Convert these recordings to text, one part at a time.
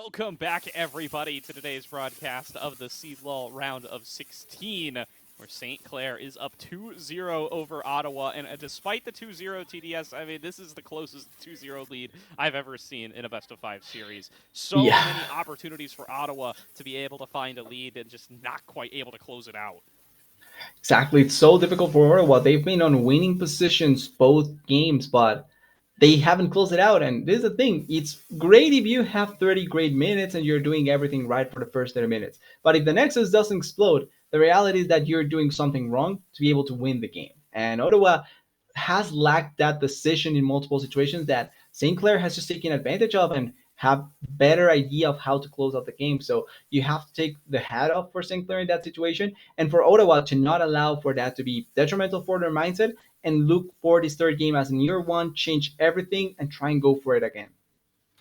Welcome back, everybody, to today's broadcast of the CLOL round of 16, where St. Clair is up 2-0 over Ottawa. And despite the 2-0 TDS, I mean, this is the closest 2-0 lead I've ever seen in a best-of-5 series. So many opportunities for Ottawa to be able to find a lead and just not quite able to close it out. Exactly. It's so difficult for Ottawa. They've been on winning positions both games, but they haven't closed it out. And this is the thing. It's great if you have 30 great minutes and you're doing everything right for the first 30 minutes. But if the Nexus doesn't explode, the reality is that you're doing something wrong to be able to win the game. And Ottawa has lacked that decision in multiple situations that St. Clair has just taken advantage of and have better idea of how to close out the game. So you have to take the hat off for St. Clair in that situation, and for Ottawa to not allow for that to be detrimental for their mindset and look for this third game as in year one, change everything and try and go for it again.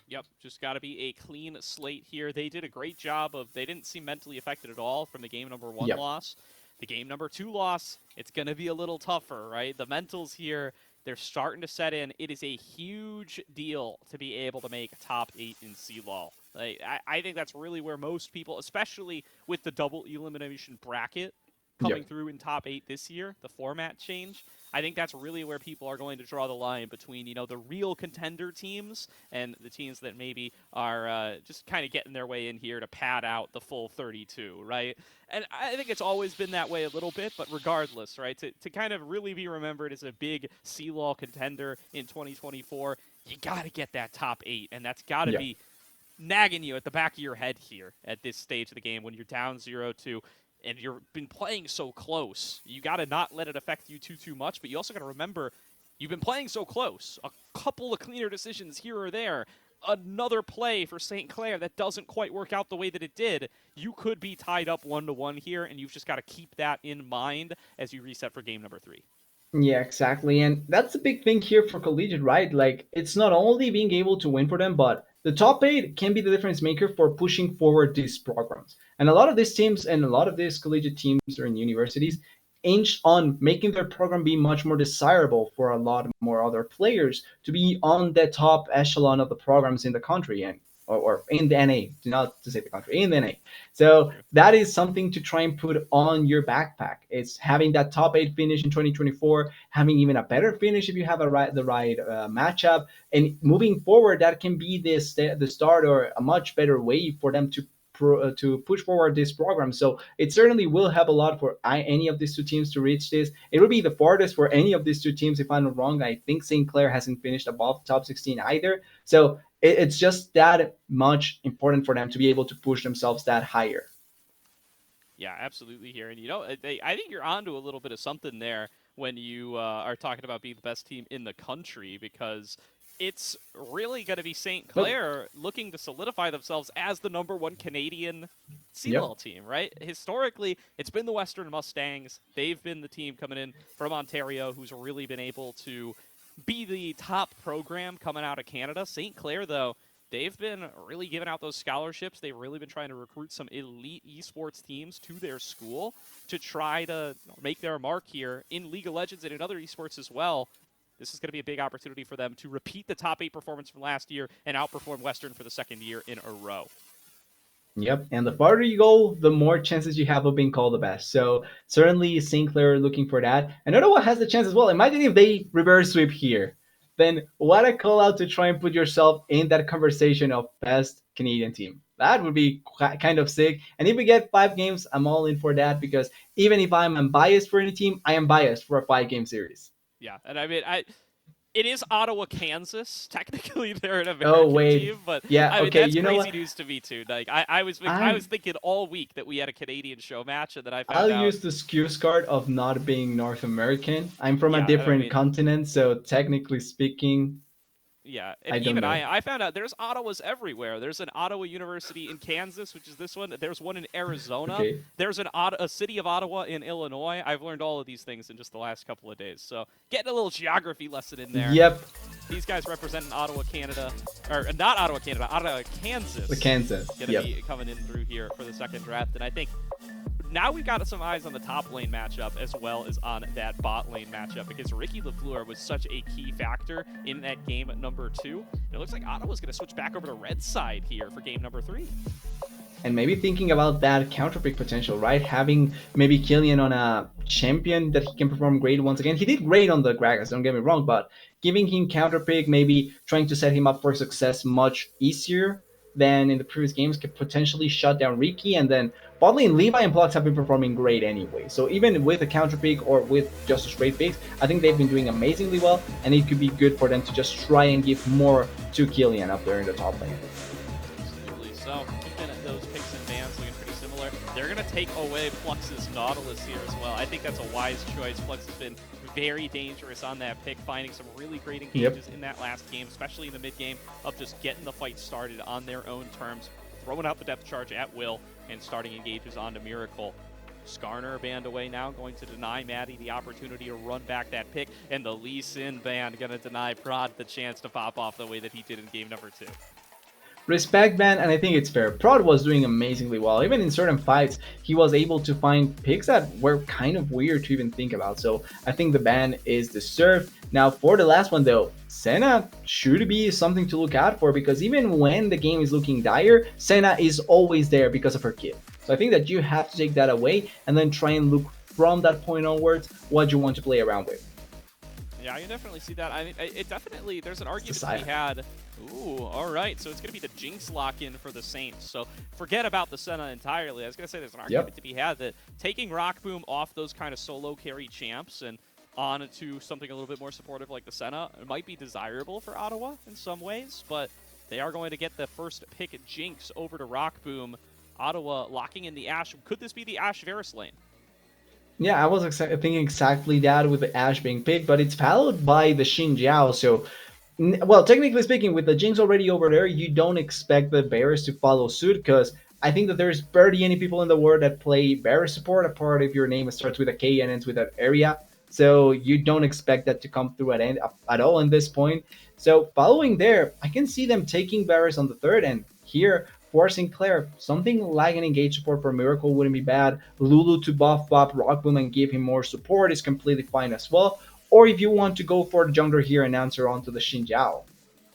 Yep, just got to be a clean slate here. They did a great job of, they didn't seem mentally affected at all from the game number 1 loss. The game number 2 loss, it's going to be a little tougher, right? The mentals here, they're starting to set in. It is a huge deal to be able to make top 8 in CLOL. Like, I think that's really where most people, especially with the double elimination bracket coming through in top 8 this year, the format change, I think that's really where people are going to draw the line between, you know, the real contender teams and the teams that maybe are just kind of getting their way in here to pad out the full 32, right? And I think it's always been that way a little bit, but regardless, right, to kind of really be remembered as a big CLOL contender in 2024, you got to get that top 8, and that's got to be nagging you at the back of your head here at this stage of the game when you're down 0-2. And you've been playing so close. You got to not let it affect you too much, but you also got to remember you've been playing so close. A couple of cleaner decisions here or there, another play for St. Clair that doesn't quite work out the way that it did, you could be tied up 1-1 here, and you've just got to keep that in mind as you reset for game number 3. Yeah, exactly. And that's the big thing here for Collegiate, right? Like, it's not only being able to win for them, but the top 8 can be the difference maker for pushing forward these programs. And a lot of these teams and a lot of these collegiate teams or in universities inch on making their program be much more desirable for a lot more other players to be on the top echelon of the programs in the country and or in the NA, not to say the country, in the NA. So that is something to try and put on your backpack. It's having that top 8 finish in 2024, having even a better finish if you have the right matchup, and moving forward, that can be the start or a much better way for them to push forward this program. So it certainly will help a lot for any of these two teams to reach this. It will be the farthest for any of these two teams, if I'm not wrong. I think St. Clair hasn't finished above top 16 either. So it's just that much important for them to be able to push themselves that higher. Yeah, absolutely here. And, you know, I think you're onto a little bit of something there when you are talking about being the best team in the country, because it's really going to be St. Clair looking to solidify themselves as the #1 Canadian CLOL team, right? Historically, it's been the Western Mustangs. They've been the team coming in from Ontario who's really been able to be the top program coming out of Canada. St. Clair, though, they've been really giving out those scholarships. They've really been trying to recruit some elite esports teams to their school to try to make their mark here in League of Legends and in other esports as well. This is going to be a big opportunity for them to repeat the top 8 performance from last year and outperform Western for the second year in a row. Yep, and the farther you go, the more chances you have of being called the best. So certainly St. Clair looking for that. And Ottawa has the chance as well. Imagine if they reverse sweep here. Then what a call out to try and put yourself in that conversation of best Canadian team. That would be kind of sick. And if we get 5 games, I'm all in for that, because even if I'm unbiased for any team, I am biased for a 5-game series. Yeah, and I mean, it is Ottawa, Kansas. Technically, they're an American team, but yeah, I mean, okay, that's you know crazy what? news to me too. Like, I was thinking all week that we had a Canadian show match, and then I found out. I'll use the excuse card of not being North American. I'm from a different continent, so technically speaking, yeah, and even I found out there's Ottawas everywhere. There's an Ottawa University in Kansas, which is this one. There's one in Arizona. Okay. There's a city of Ottawa in Illinois. I've learned all of these things in just the last couple of days. So getting a little geography lesson in there. Yep. These guys representing Ottawa, Canada, or not Ottawa, Canada, Ottawa, Kansas. Kansas. Gonna be coming in through here for the second draft, and I think now we've got some eyes on the top lane matchup as well as on that bot lane matchup, because Ricky LaFleur was such a key factor in that game number 2. It looks like Ottawa's going to switch back over to red side here for game number 3. And maybe thinking about that counter pick potential, right? Having maybe Killian on a champion that he can perform great once again. He did great on the Gragas, don't get me wrong, but giving him counter pick, maybe trying to set him up for success much easier than in the previous games, could potentially shut down Ricky. And then Bodley and Levi and Plux have been performing great anyway. So even with a counter pick or with just a straight picks, I think they've been doing amazingly well, and it could be good for them to just try and give more to Killian up there in the top lane. Absolutely. So keeping those picks and bans looking pretty similar. They're going to take away Flux's Nautilus here as well. I think that's a wise choice. Flux has been very dangerous on that pick, finding some really great engages in that last game, especially in the mid game, of just getting the fight started on their own terms, throwing out the depth charge at will, and starting engages onto Miracle. Skarner banned away now, going to deny Maddie the opportunity to run back that pick, and the Lee Sin ban going to deny Prod the chance to pop off the way that he did in game number 2. Respect, man, and I think it's fair. Prod was doing amazingly well. Even in certain fights, he was able to find picks that were kind of weird to even think about. So I think the ban is deserved. Now, for the last one, though, Senna should be something to look out for, because even when the game is looking dire, Senna is always there because of her kit. So I think that you have to take that away and then try and look from that point onwards what you want to play around with. Yeah, I can definitely see that. I mean, it definitely, there's an argument to be had. Ooh, all right. So it's going to be the Jinx lock-in for the Saints. So forget about the Senna entirely. I was going to say there's an argument to be had that taking Rock Boom off those kind of solo carry champs and on to something a little bit more supportive like the Senna might be desirable for Ottawa in some ways, but they are going to get the first pick at Jinx over to Rock Boom. Ottawa locking in the Ashe. Could this be the Ashe Varus lane? Yeah, I was thinking exactly that with the Ashe being picked, but it's followed by the Xin Jiao, so well, technically speaking, with the Jinx already over there, you don't expect the Varus to follow suit, because I think that there's barely any people in the world that play Varus support, apart if your name starts with a K and ends with an area. So you don't expect that to come through at all in this point. So following there, I can see them taking Varus on the third, and here forcing Clair. Something like an engage support for Miracle wouldn't be bad. Lulu to buff up Rockboom and give him more support is completely fine as well. Or if you want to go for the jungler here and answer onto the Xin Jiao.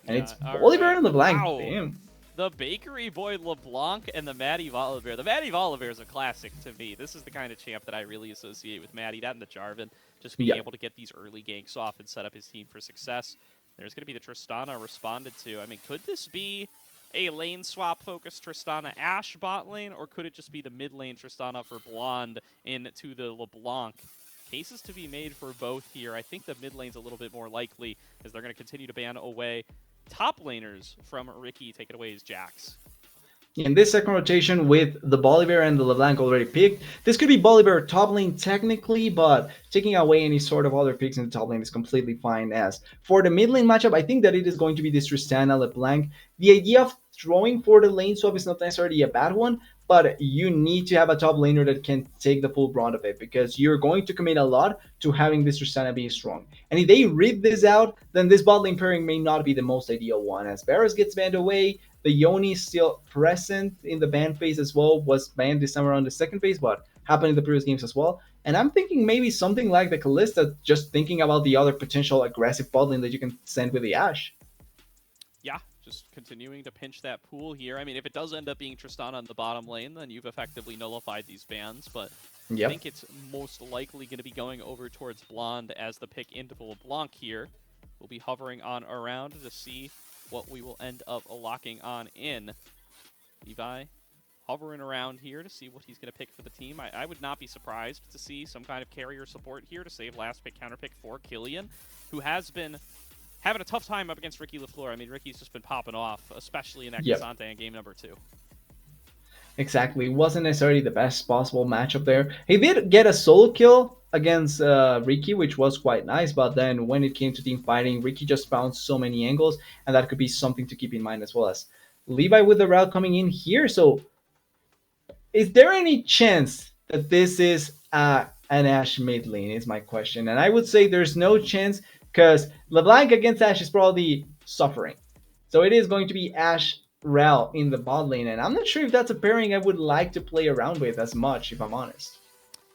And it's Bolivar and LeBlanc. Wow. Damn. The Bakery Boy LeBlanc and the Maddie Volibear. The Maddie Volibear is a classic to me. This is the kind of champ that I really associate with Maddie. That and the Jarvan. Just being able to get these early ganks off and set up his team for success. There's going to be the Tristana responded to. I mean, could this be a lane swap focused Tristana Ashe bot lane, or could it just be the mid lane Tristana for Blonde into the LeBlanc? Cases to be made for both here. I think the mid lane's a little bit more likely, as they're going to continue to ban away top laners from Ricky. Take it away is Jax. In this second rotation with the Bolivar and the LeBlanc already picked, this could be Bolivar top lane technically, but taking away any sort of other picks in the top lane is completely fine. As for the mid lane matchup, I think that it is going to be this Tristana LeBlanc. The idea of throwing for the lane swap is not necessarily a bad one, but you need to have a top laner that can take the full brunt of it, because you're going to commit a lot to having this Tristana being strong. And if they read this out, then this bot lane pairing may not be the most ideal one, as Varus gets banned away. The Yoni is still present in the ban phase as well, was banned this time around the second phase, but happened in the previous games as well. And I'm thinking maybe something like the Kalista, just thinking about the other potential aggressive bot lane that you can send with the Ashe. Yeah, just continuing to pinch that pool here. I mean, if it does end up being Tristana on the bottom lane, then you've effectively nullified these bans, but I think it's most likely going to be going over towards Blonde as the pick into the LeBlanc here. We'll be hovering on around to see what we will end up locking on in. Levi hovering around here to see what he's going to pick for the team. I would not be surprised to see some kind of carrier support here to save last pick counter pick for Killian, who has been having a tough time up against Ricky LaFleur. I mean, Ricky's just been popping off, especially in that Cassante in game number 2. Exactly. It wasn't necessarily the best possible matchup there. He did get a solo kill against Ricky, which was quite nice, but then when it came to team fighting, Ricky just found so many angles, and that could be something to keep in mind as well. As Levi with the route coming in here. So is there any chance that this is an Ashe mid lane is my question. And I would say there's no chance, because LeBlanc against Ashe is probably suffering. So it is going to be Ashe Rel in the bot lane, and I'm not sure if that's a pairing I would like to play around with as much, if I'm honest.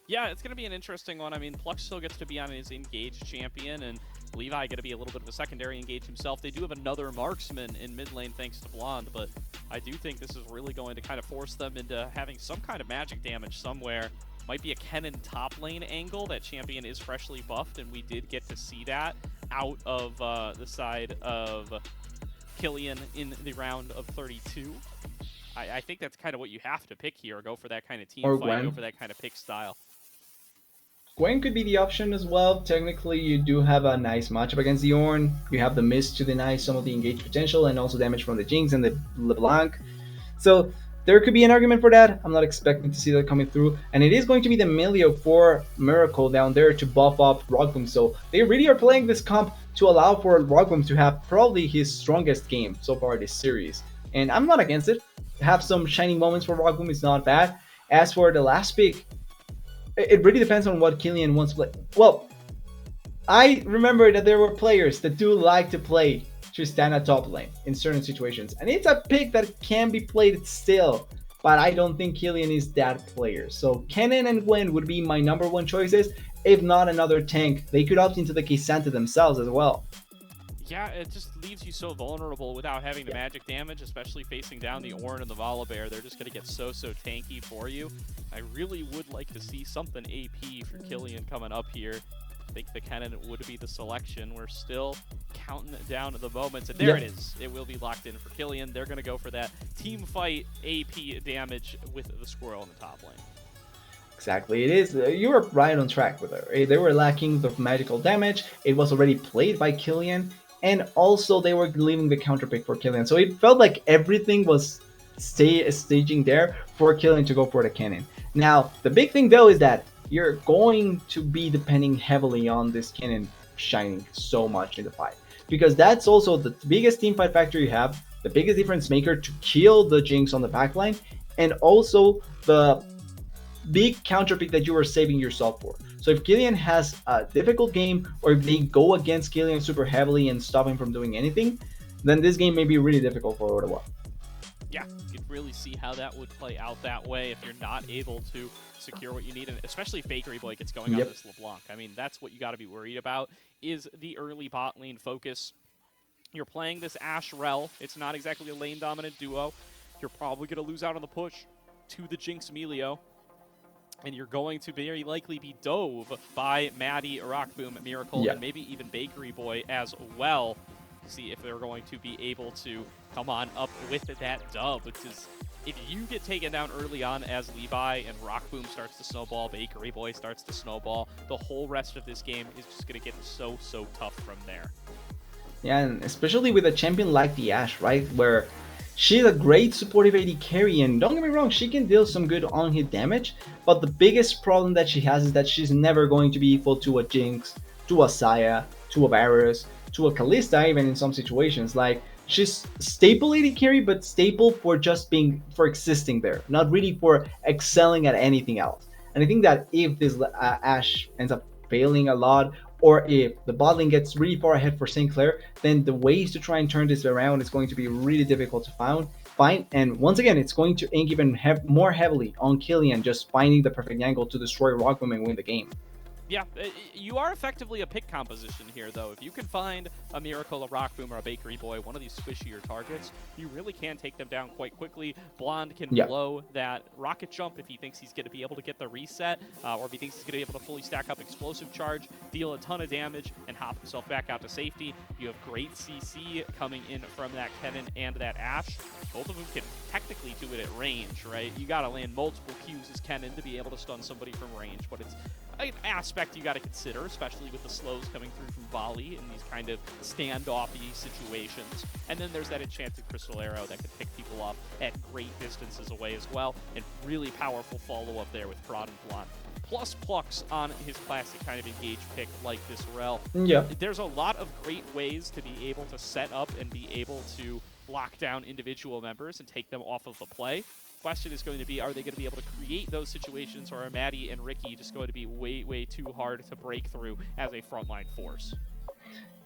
Yeah, it's going to be an interesting one. I mean, Plux still gets to be on his engaged champion, and Levi going to be a little bit of a secondary engage himself. They do have another marksman in mid lane thanks to Blonde, but I do think this is really going to kind of force them into having some kind of magic damage somewhere. Might be a Kennen top lane angle. That champion is freshly buffed, and we did get to see that out of the side of Killian in the round of 32. I think that's kind of what you have to pick here. Go for that kind of team Or fight, Gwen. go for that kind of pick style. Gwen could be the option as well. Technically, you do have a nice matchup against the Ornn. You have the Mist to deny some of the engaged potential and also damage from the Jinx and the LeBlanc. So there could be an argument for that. I'm not expecting to see that coming through. And it is going to be the Milio for Miracle down there to buff up Rockboom. So they really are playing this comp to allow for Rockboom to have probably his strongest game so far this series. And I'm not against it. Have some shining moments for Rockboom is not bad. As for the last pick, it really depends on what Killian wants to play. Well, I remember that there were players that do like to play Tristana top lane in certain situations, and it's a pick that can be played still, but I don't think Killian is that player. So Kennen and Gwen would be my number one choices, if not another tank. They could opt into the K'Sante themselves as well. Yeah, it just leaves you so vulnerable without having the magic damage, especially facing down the Ornn and the Volibear. They're just going to get so tanky for you. I really would like to see something AP for Killian coming up here. I think the Kennen would be the selection. We're still counting down the moments, and there it is. It will be locked in for Killian. They're going to go for that team fight AP damage with the Squirrel in the top lane. Exactly, it is. You were right on track with her. They were lacking the magical damage. It was already played by Killian, and also they were leaving the counter pick for Killian. So it felt like everything was staging there for Killian to go for the Kennen. Now, the big thing though is that you're going to be depending heavily on this Kennen shining so much in the fight, because that's also the biggest team fight factor you have, the biggest difference maker to kill the Jinx on the backline, and also the big counter pick that you were saving yourself for. So if Killian has a difficult game, or if they go against Killian super heavily and stop him from doing anything, then this game may be really difficult for Ottawa. Yeah, you could really see how that would play out that way if you're not able to secure what you need, and especially if Bakery Boy gets going on this LeBlanc. I mean, that's what you got to be worried about, is the early bot lane focus. You're playing this Ashe Rel. It's not exactly a lane-dominant duo. You're probably going to lose out on the push to the Jinx Milio, and you're going to very likely be dove by Maddie, Rockboom, Miracle, and maybe even Bakery Boy as well. See if they're going to be able to come on up with that dub, because if you get taken down early on as Levi and Rockboom starts to snowball, Bakery Boy starts to snowball, the whole rest of this game is just going to get so tough from there. Yeah, and especially with a champion like the Ashe, right, where she's a great supportive AD carry, and don't get me wrong, she can deal some good on-hit damage, but the biggest problem that she has is that she's never going to be equal to a Jinx, to a Saya, to a Varus, to a Kalista, even in some situations. Like, she's staple AD carry, but staple for just for existing there, not really for excelling at anything else. And I think that if this Ashe ends up failing a lot, or if the bot lane gets really far ahead for St. Clair, then the ways to try and turn this around is going to be really difficult to find. And once again, it's going to ink even more heavily on Killian just finding the perfect angle to destroy Rockboom and win the game. Yeah, you are effectively a pick composition here, though. If you can find a Miracle, a Rockboom, or a Bakery Boy, one of these squishier targets, you really can take them down quite quickly. Blonde can blow that rocket jump if he thinks he's going to be able to get the reset, or if he thinks he's going to be able to fully stack up explosive charge, deal a ton of damage, and hop himself back out to safety. You have great CC coming in from that Kennen and that Ashe. Both of them can technically do it at range, right? You got to land multiple Qs as Kennen to be able to stun somebody from range, but it's an aspect you got to consider, especially with the slows coming through from volley in these kind of standoffy situations. And then there's that enchanted crystal arrow that can pick people up at great distances away as well, and really powerful follow-up there with Prod and Blonde. Plus Plux on his classic kind of engage pick like this Rel. Yeah. There's a lot of great ways to be able to set up and be able to lock down individual members and take them off of the play. Question is going to be, are they going to be able to create those situations, or are Maddie and Ricky just going to be way too hard to break through as a frontline force?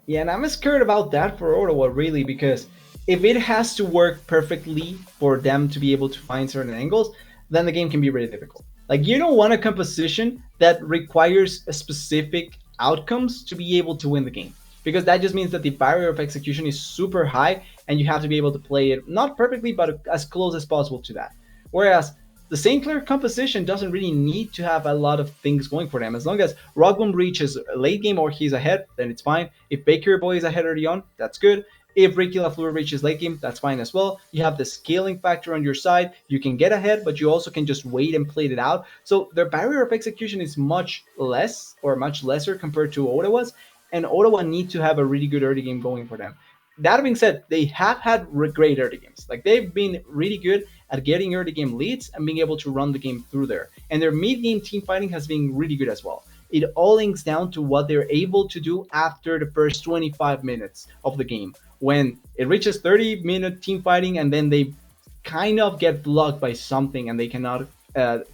Yeah, and I'm scared about that for Ottawa, really, because if it has to work perfectly for them to be able to find certain angles, then the game can be really difficult. Like you don't want a composition that requires a specific outcomes to be able to win the game, because that just means that the barrier of execution is super high and you have to be able to play it not perfectly but as close as possible to that. Whereas the St. Clair composition doesn't really need to have a lot of things going for them. As long as Rockboom reaches late game or he's ahead, then it's fine. If Baker Boy is ahead early on, that's good. If Ricky LaFleur reaches late game, that's fine as well. You have the scaling factor on your side. You can get ahead, but you also can just wait and play it out. So their barrier of execution is much less or much lesser compared to Ottawa's, and Ottawa need to have a really good early game going for them. That being said, they have had great early games. Like they've been really good at getting early game leads and being able to run the game through there. And their mid game team fighting has been really good as well. It all links down to what they're able to do after the first 25 minutes of the game. When it reaches 30-minute team fighting and then they kind of get blocked by something and they cannot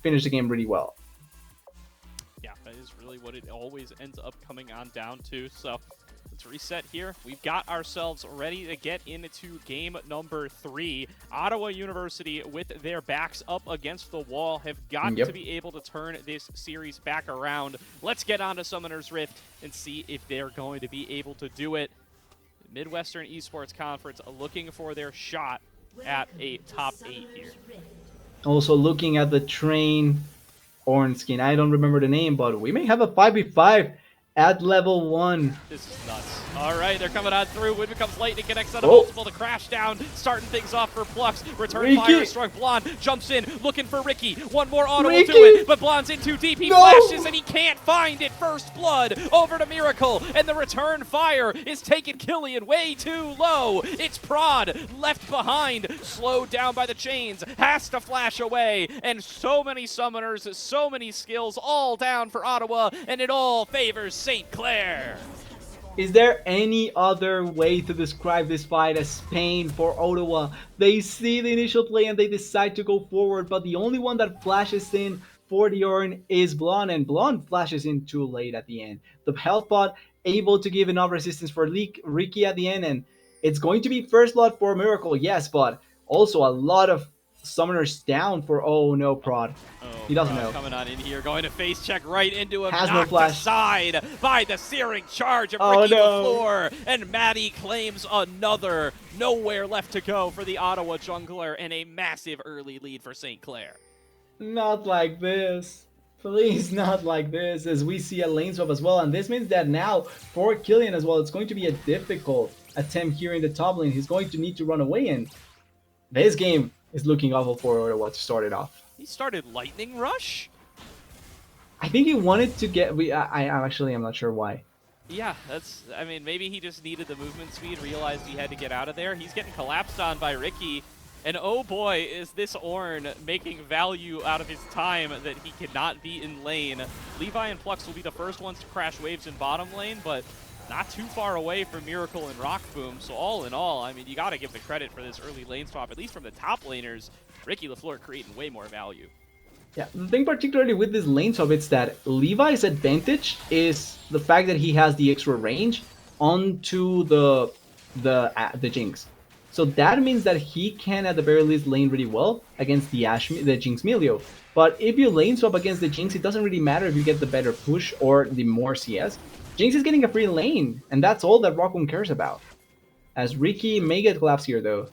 finish the game really well. Yeah, that is really what it always ends up coming on down to. So let's reset here. We've got ourselves ready to get into game number 3. Ottawa University, with their backs up against the wall, have got to be able to turn this series back around. Let's get on to Summoner's Rift and see if they're going to be able to do it. Midwestern Esports Conference looking for their shot at a top 8 here. Also looking at the train orange skin. I don't remember the name, but we may have a 5v5 at level 1. This is nuts. All right, they're coming on through. When becomes lightning, connects on a multiple to crash down. Starting things off for Plux. Return fire struck. Blonde jumps in, looking for Ricky. One more auto will do it, but Blonde's in too deep. He flashes and he can't find it. First blood over to Miracle, and the return fire is taking Killian way too low. It's Prod left behind, slowed down by the chains, has to flash away, and so many summoners, so many skills, all down for Ottawa, and it all favors St. Clair. Is there any other way to describe this fight as pain for Ottawa? They see the initial play and they decide to go forward, but the only one that flashes in for the Orn is Blonde, and Blonde flashes in too late at the end. The health pot able to give enough resistance for Ricky at the end, and it's going to be first blood for Miracle, yes, but also a lot of summoners down for, oh no, Prod. He doesn't know. Coming on in here, going to face check right into him. Has knocked no flash. aside by the searing charge of Ricky LaFleur. And Maddie claims another. Nowhere left to go for the Ottawa jungler, and a massive early lead for St. Clair. Not like this. Please, not like this, as we see a lane swap as well. And this means that now, for Killian as well, it's going to be a difficult attempt here in the top lane. He's going to need to run away, and this game is looking awful for Ottawa to start it off. He started Lightning Rush? I think he wanted to get... I'm not sure why. Yeah, I mean, maybe he just needed the movement speed, realized he had to get out of there. He's getting collapsed on by Ricky. And oh boy, is this Orn making value out of his time that he cannot be in lane. Levi and Plux will be the first ones to crash waves in bottom lane, but not too far away from Miracle and Rockboom. So all in all, I mean, you got to give the credit for this early lane swap, at least from the top laners. Ricky LaFleur creating way more value. Yeah, the thing particularly with this lane swap is that Levi's advantage is the fact that he has the extra range onto the Jinx. So that means that he can at the very least lane really well against the Jinx Melio. But if you lane swap against the Jinx, it doesn't really matter if you get the better push or the more CS. Jinx is getting a free lane, and that's all that Rockboom cares about. As Ricky may get collapsed here though.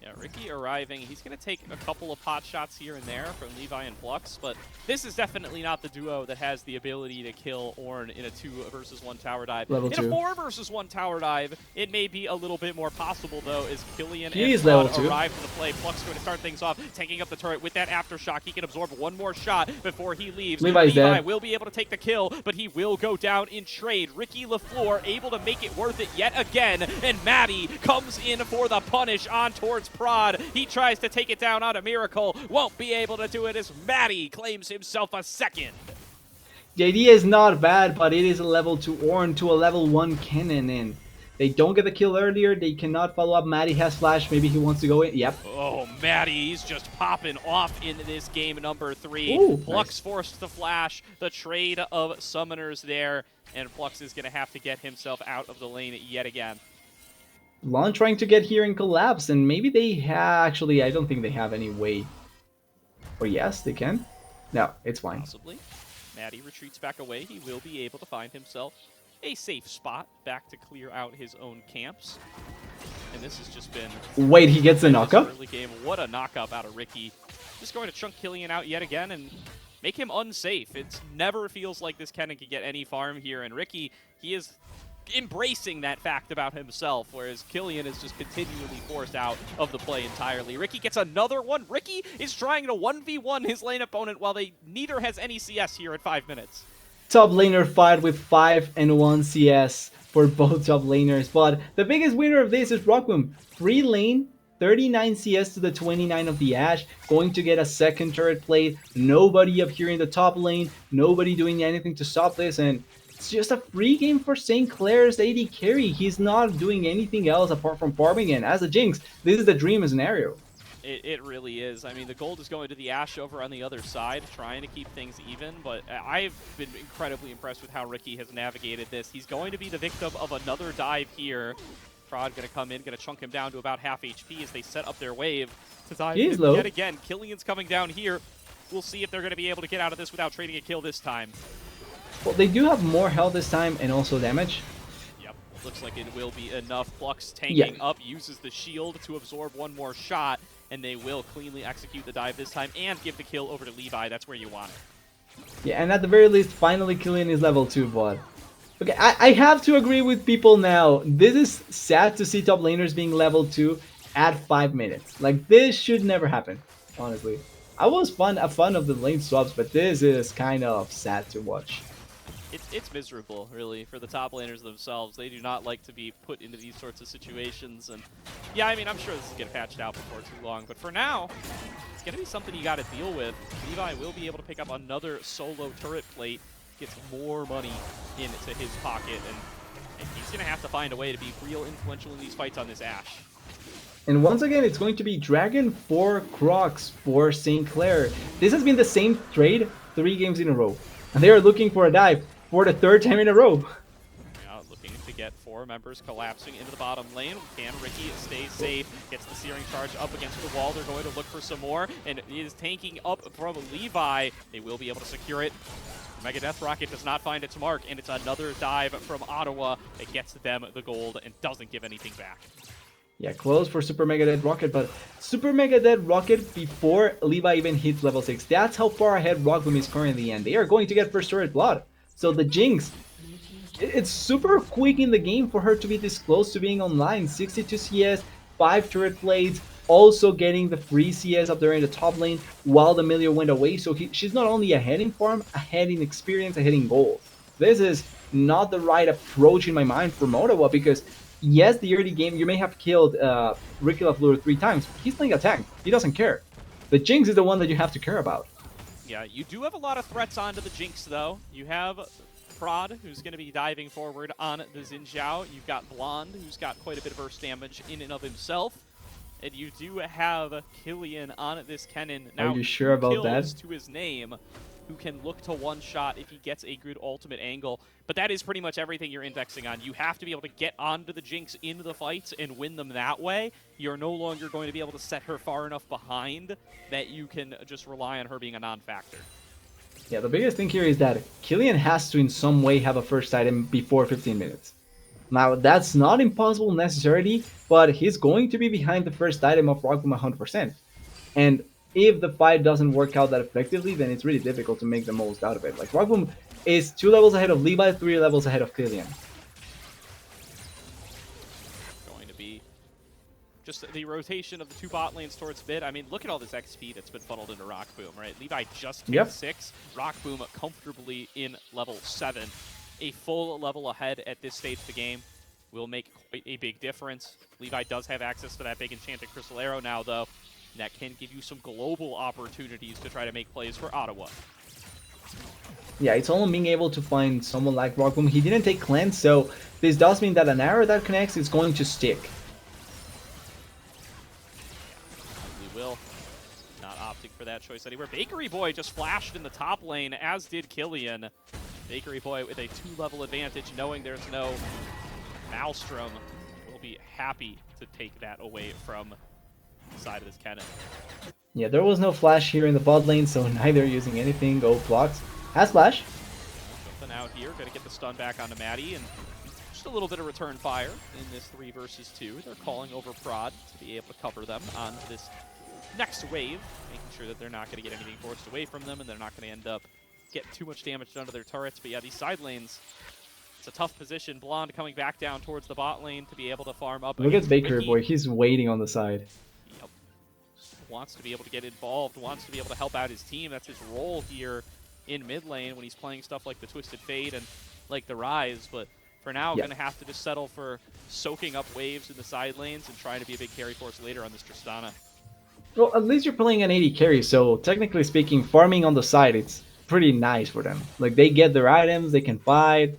Yeah, Ricky arriving. He's going to take a couple of pot shots here and there from Levi and Plux, but this is definitely not the duo that has the ability to kill Orn in a 2 versus 1 tower dive. Level in 2. a 4 versus 1 tower dive, it may be a little bit more possible, though, as Killian He and Prod arrive to the play. Plux going to start things off, tanking up the turret with that aftershock. He can absorb one more shot before he leaves. Levi dead. will be able to take the kill, but he will go down in trade. Ricky LaFleur able to make it worth it yet again, and Maddie comes in for the punish on towards Prod. He tries to take it down on a Miracle, won't be able to do it as Maddie claims himself a second. The idea is not bad, but it is a level 2 Orn to a level 1 Cannon, and they don't get the kill earlier. They cannot follow up. Maddie has flash. Maybe he wants to go in. Yep. Oh, Maddie, he's just popping off in this game number 3. Ooh, Plux nice. forced the flash, the trade of summoners there, and Plux is going to have to get himself out of the lane yet again. Lon trying to get here and collapse, and maybe they actually, I don't think they have any way. Or yes, they can? No, it's fine. Possibly. Maddie retreats back away. He will be able to find himself a safe spot back to clear out his own camps. And this has just been... Wait, he gets a knockup? Early game. What a knockup out of Ricky. Just going to chunk Killian out yet again and make him unsafe. It never feels like this Kennen could get any farm here. And Ricky, he is embracing that fact about himself, whereas Killian is just continually forced out of the play entirely. Ricky gets another one. Ricky is trying to 1v1 his lane opponent while neither has any CS here at 5 minutes. Top laner fight with 5 and 1 CS for both top laners, but the biggest winner of this is Rockboom. Free lane, 39 CS to the 29 of the Ashe, going to get a second turret plate, nobody up here in the top lane, nobody doing anything to stop this, and it's just a free game for St. Clair's AD carry. He's not doing anything else apart from farming, and as a Jinx, this is the dream scenario. It really is. I mean, the gold is going to the Ashe over on the other side, trying to keep things even, but I've been incredibly impressed with how Ricky has navigated this. He's going to be the victim of another dive here. Prod going to come in, going to chunk him down to about half HP as they set up their wave to dive in low. yet again. Killian's coming down here. We'll see if they're going to be able to get out of this without trading a kill this time. Well, they do have more health this time and also damage. Yep, looks like it will be enough. Flux tanking up, uses the shield to absorb one more shot, and they will cleanly execute the dive this time and give the kill over to Levi. That's where you want it. Yeah, and at the very least, finally Killian is level 2, but... Okay, I have to agree with people now. This is sad to see top laners being level 2 at 5 minutes. Like, this should never happen, honestly. I was a fan of the lane swaps, but this is kind of sad to watch. It's miserable, really, for the top laners themselves. They do not like to be put into these sorts of situations. And yeah, I mean, I'm sure this will get patched out before too long. But for now, it's going to be something you got to deal with. Levi will be able to pick up another solo turret plate, gets more money into his pocket, and he's going to have to find a way to be real influential in these fights on this Ashe. And once again, it's going to be Dragon for Crocs for St. Clair. This has been the same trade 3 games in a row. And they are looking for a dive for the 3rd time in a row. Yeah, looking to get 4 members collapsing into the bottom lane. Can Ricky stay safe? Gets the searing charge up against the wall. They're going to look for some more, and it is tanking up from Levi. They will be able to secure it. Mega Death Rocket does not find its mark, and it's another dive from Ottawa that gets them the gold and doesn't give anything back. Yeah, close for Super Mega Dead Rocket, but Super Mega Dead Rocket before Levi even hits level 6. That's how far ahead Rockboom is currently, and they are going to get first turret blood. So the Jinx, it's super quick in the game for her to be this close to being online. 62 CS, 5 turret plates, also getting the free CS up there in the top lane while the Milio went away. So she's not only ahead in farm, ahead in experience, ahead in gold. This is not the right approach in my mind for Ottawa, because yes, the early game, you may have killed Ricky LaFleur 3 times. He's playing a tank. He doesn't care. The Jinx is the one that you have to care about. Yeah, you do have a lot of threats onto the Jinx, though. You have Prod, who's going to be diving forward on the Xin Zhao. You've got Blonde, who's got quite a bit of burst damage in and of himself. And you do have Killian on this Kennen. Now, are you sure about that? To his name, who can look to one-shot if he gets a good ultimate angle. But that is pretty much everything you're indexing on. You have to be able to get onto the Jinx in the fights and win them that way. You're no longer going to be able to set her far enough behind that you can just rely on her being a non-factor. Yeah, the biggest thing here is that Killian has to in some way have a first item before 15 minutes. Now, that's not impossible necessarily, but he's going to be behind the first item of Rockboom 100%. And if the fight doesn't work out that effectively, then it's really difficult to make the most out of it. Like, Rockboom is 2 levels ahead of Levi, 3 levels ahead of Killian. Going to be just the rotation of the 2 bot lanes towards mid. I mean, look at all this XP that's been funneled into Rockboom, right? Levi just hit 6, Rockboom comfortably in level 7. A full level ahead at this stage of the game will make quite a big difference. Levi does have access to that big enchanted crystal arrow now, though. And that can give you some global opportunities to try to make plays for Ottawa. Yeah, it's only being able to find someone like Rockboom. He didn't take cleanse, so this does mean that an arrow that connects is going to stick. Yeah, we will. Not opting for that choice anywhere. Bakery Boy just flashed in the top lane, as did Killian. Bakery Boy with a 2-level advantage, knowing there's no Maelstrom, will be happy to take that away from the side of this Kennen. Yeah, there was no flash here in the bot lane, so neither using anything. Go blocks. Has flash. Something out here, gonna get the stun back onto Maddie, and just a little bit of return fire in this 3 versus 2. They're calling over Prod to be able to cover them on this next wave, making sure that they're not going to get anything forced away from them, and they're not going to end up getting too much damage done to their turrets. But yeah, these side lanes, it's a tough position. Blonde coming back down towards the bot lane to be able to farm up. Look at Baker, Ricky, boy. He's waiting on the side. Yep. Wants to be able to get involved, wants to be able to help out his team. That's his role here in mid lane when he's playing stuff like the Twisted Fate and like the Rise. But for now, going to have to just settle for soaking up waves in the side lanes and trying to be a big carry force later on this Tristana. Well, at least you're playing an 80 carry, so technically speaking, farming on the side, it's pretty nice for them. Like, they get their items, they can fight,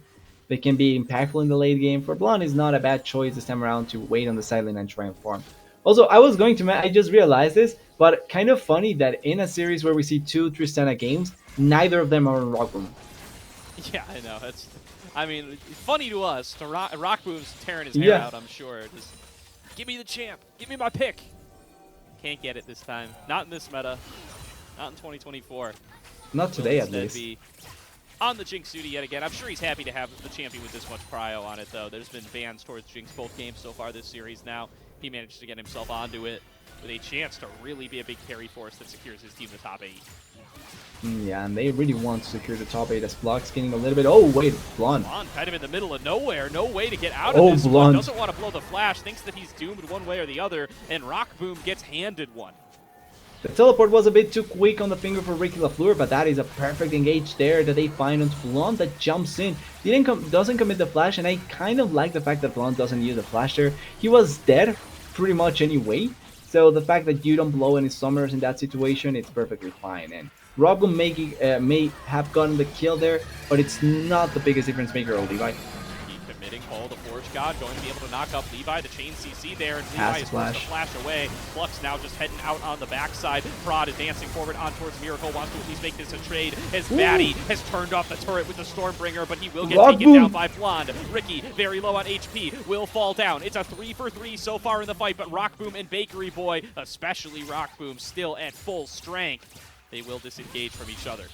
they can be impactful in the late game. For Blonde, it's not a bad choice this time around to wait on the side lane and try and farm. Also, I just realized this, but kind of funny that in a series where we see 2 Tristana games, neither of them are in Rock Room. Yeah, I know. I mean, funny to us. To Rock Boom's tearing his hair out, I'm sure. Just give me the champ. Give me my pick. Can't get it this time. Not in this meta. Not in 2024. Not today, at least. Be on the Jinx duty yet again. I'm sure he's happy to have the champion with this much prio on it, though. There's been bans towards Jinx both games so far this series now. He managed to get himself onto it with a chance to really be a big carry force that secures his team the top 8. Yeah, and they really want to secure the top 8 as Block's getting a little bit... Oh, wait, Blonde. Blonde kind of in the middle of nowhere. No way to get out of this. Blonde doesn't want to blow the flash, thinks that he's doomed one way or the other, and Rock Boom gets handed one. The teleport was a bit too quick on the finger for Ricky Lafleur, but that is a perfect engage there that they find onto Blonde that jumps in. Doesn't commit the flash, and I kind of like the fact that Blonde doesn't use the flash there. He was dead pretty much anyway, so the fact that you don't blow any summers in that situation, it's perfectly fine. And Robin may have gotten the kill there, but it's not the biggest difference maker of Levi. Keep committing. Oh, the Forge God going to be able to knock up Levi. The chain CC there, and Levi is forced to flash away. Flux now just heading out on the backside. Prod is dancing forward on towards Miracle. Wants to at least make this a trade as Maddie has turned off the turret with the Stormbringer, but he will get taken down by Blonde. Ricky, very low on HP, will fall down. It's a 3-for-3 so far in the fight, but Rock Boom and Bakery Boy, especially Rock Boom, still at full strength. They will disengage from each other.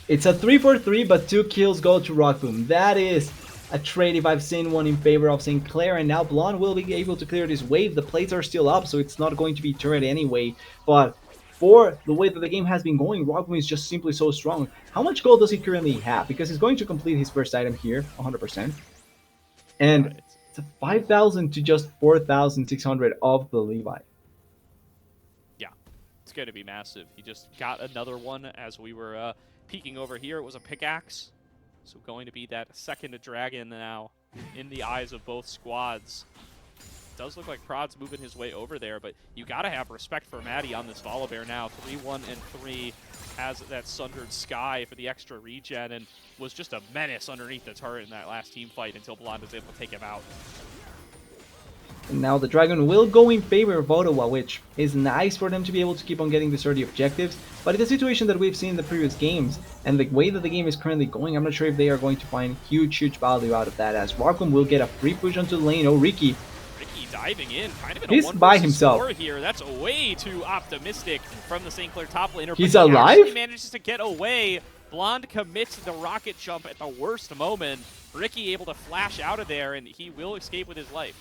It's a 3-for-3, but 2 kills go to Rock Boom. That is a trade if I've seen one in favor of St. Clair, and now Blonde will be able to clear this wave. The plates are still up, so it's not going to be turret anyway. But for the way that the game has been going, Rock Boom is just simply so strong. How much gold does he currently have? Because he's going to complete his first item here, 100%. And it's a 5,000 to just 4,600 of the Levi. Going to be massive. He just got another one as we were peeking over here. It was a pickaxe, so going to be that second dragon now in the eyes of both squads. It does look like Prod's moving his way over there, but you got to have respect for Maddie on this Volibear now. 3-1-3 has that Sundered Sky for the extra regen and was just a menace underneath the turret in that last team fight until Blonde was able to take him out. Now the Dragon will go in favor of Ottawa, which is nice for them to be able to keep on getting these early objectives, but in the situation that we've seen in the previous games, and the way that the game is currently going, I'm not sure if they are going to find huge value out of that, as Rockham will get a free push onto the lane. Oh, Ricky diving in, kind of in he's a 1 by versus himself 4 here. That's way too optimistic from the St. Clair top laner. He's but he alive? actually manages to get away. Blonde commits the rocket jump at the worst moment. Ricky able to flash out of there, and he will escape with his life.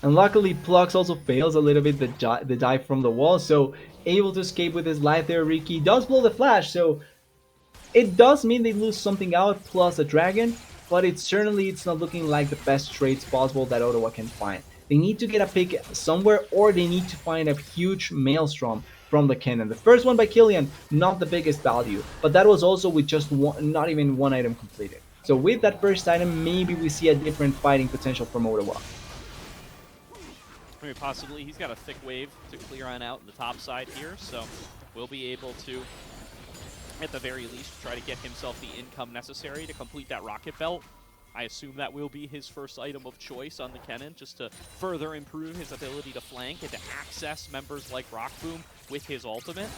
And luckily, Plux also fails a little bit the dive from the wall, so able to escape with his life there. Ricky does blow the flash, so it does mean they lose something out plus a dragon, but it's not looking like the best trades possible that Ottawa can find. They need to get a pick somewhere, or they need to find a huge Maelstrom from the cannon. The first one by Killian, not the biggest value, but that was also with just not even one item completed. So with that first item, maybe we see a different fighting potential from Ottawa. Maybe possibly. He's got a thick wave to clear on out in the top side here, so we'll be able to, at the very least, try to get himself the income necessary to complete that rocket belt. I assume that will be his first item of choice on the cannon, just to further improve his ability to flank and to access members like Rock Boom with his ultimate.